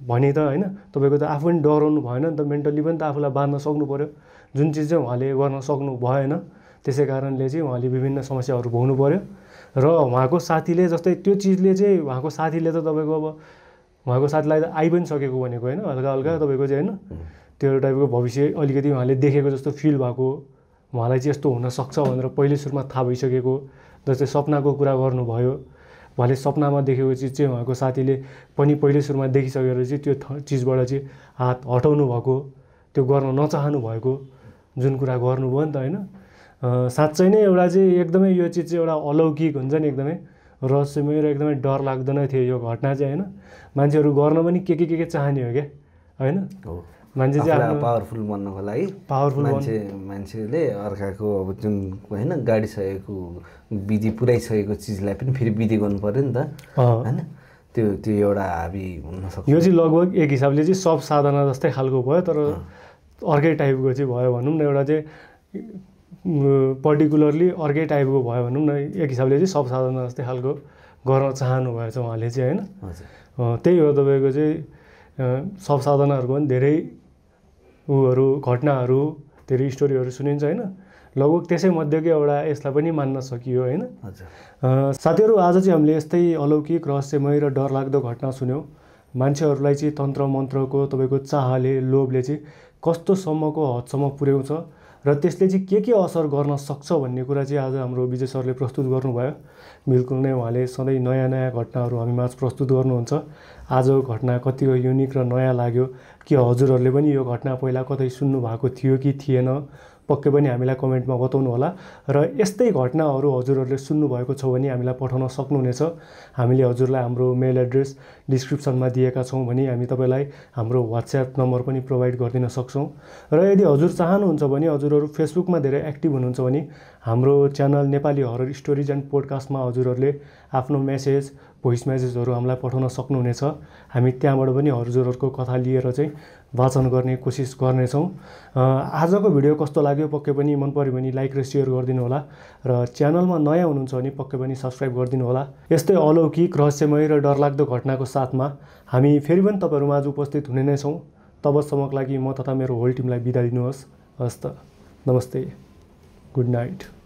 भने त होइन, तपाईँको त आफू पनि डराउनु भएन नि त, मेन्टल्ली पनि त आफूलाई बाँध्न सक्नु पऱ्यो, जुन चिज चाहिँ उहाँले गर्न सक्नु भएन। त्यसै कारणले चाहिँ उहाँले विभिन्न समस्याहरू भोग्नु पऱ्यो। र उहाँको साथीले जस्तै त्यो चिजले चाहिँ उहाँको साथीले त तपाईँको अब उहाँको साथीलाई त आइ पनि सकेको भनेको होइन, हल्का हल्का तपाईँको चाहिँ होइन त्यो टाइपको भविष्य अलिकति उहाँले देखेको जस्तो फिल भएको, उहाँलाई चाहिँ यस्तो हुनसक्छ भनेर पहिले सुरुमा थाहा भइसकेको। जस्तै सपनाको कुरा गर्नुभयो, उहाँले सपनामा देखेको चिज चाहिँ उहाँको साथीले पनि पहिले सुरुमा देखिसकेर चाहिँ त्यो चिजबाट चाहिँ हात हटाउनु भएको, त्यो गर्न नचाहनु भएको जुन कुरा गर्नुभयो नि त होइन। साँच्चै नै एउटा चाहिँ एकदमै यो चिज चाहिँ एउटा अलौकिक हुन्छ नि, एकदमै रहस्यमय र एकदमै डर लाग्दो नै थियो यो घटना चाहिँ होइन। मान्छेहरू गर्न पनि के चाहने हो क्या होइन। मान्छे चाहिँ आफ्नो पावरफुल बन्नको लागि मान्छेले अर्काको अब जुन होइन गाडिसकेको विधि पुऱ्याइसकेको चिजलाई पनि फेरि विधि गर्नु पऱ्यो नि त होइन। त्यो एउटा हाबी हुनसक्छ। यो चाहिँ लगभग एक हिसाबले चाहिँ सब साधना जस्तै खालको भयो, तर अर्कै टाइपको चाहिँ भयो भनौँ न। एउटा चाहिँ पर्टिकुलरली अर्कै टाइपको भयो भनौँ न, एक हिसाबले चाहिँ सब साधना जस्तै खालको गर्न चाहनु भएछ उहाँले चाहिँ होइन। त्यही हो तपाईँको चाहिँ सब साधनाहरूको पनि धेरै उहरू घटनाहरू धेरै स्टोरीहरू सुनिन्छ होइन। लगभग त्यसै मध्येको एउटा यसलाई पनि मान्न सकियो होइन। साथीहरू आज चाहिँ हामीले यस्तै अलौकिक रहस्यमय र डरलाग्दो घटना सुन्यौँ। मान्छेहरूलाई चाहिँ तन्त्र मन्त्रको तपाईँको चाहले लोभले चाहिँ कस्तोसम्मको हदसम्म पुर्याउँछ र त्यसले चाहिँ के असर गर्न सक्छ भन्ने कुरा चाहिँ आज हाम्रो विजय सरले प्रस्तुत गर्नुभयो। बिल्कुल नै उहाँले सधैँ नयाँ नयाँ घटनाहरू हामीमाझ प्रस्तुत गर्नुहुन्छ। आजको घटना कतिको युनिक र नयाँ लाग्यो कि हजुरहरूले पनि यो घटना पहिला कतै सुन्नु भएको थियो कि थिएन, पक्कै पनि हामीलाई कमेन्टमा बताउनु होला। र यस्तै घटनाहरू हजुरहरूले सुन्नुभएको छ भने हामीलाई पठाउन सक्नुहुनेछ। हामीले हजुरलाई हाम्रो मेल एड्रेस डिस्क्रिप्सनमा दिएका छौँ भने हामी तपाईँलाई हाम्रो वाट्सएप नम्बर पनि प्रोभाइड गरिदिन सक्छौँ। र यदि हजुर चाहनुहुन्छ भने हजुरहरू फेसबुकमा धेरै एक्टिभ हुनुहुन्छ भने हाम्रो channel Nepali horror stories and पोडकास्टमा हजुरहरूले आफ्नो मेसेज भोइस मेसेजहरू हामीलाई पठाउन सक्नुहुनेछ। हामी त्यहाँबाट पनि हजुरहरूको कथा लिएर चाहिँ वाचन गर्ने कोसिस गर्नेछौँ। आजको भिडियो कस्तो लाग्यो पक्कै पनि मन पऱ्यो भने लाइक र सेयर गरिदिनु होला र च्यानलमा नयाँ हुनुहुन्छ भने पक्कै पनि सब्सक्राइब गरिदिनु होला। यस्तै अलौकिक रहस्यमय र डरलाग्दो घटनाको साथमा हामी फेरि पनि तपाईँहरूमाझ उपस्थित हुने नै छौँ। तबसम्मको लागि म तथा मेरो होल टिमलाई बिदा दिनुहोस्। हस् त, नमस्ते, गुड नाइट।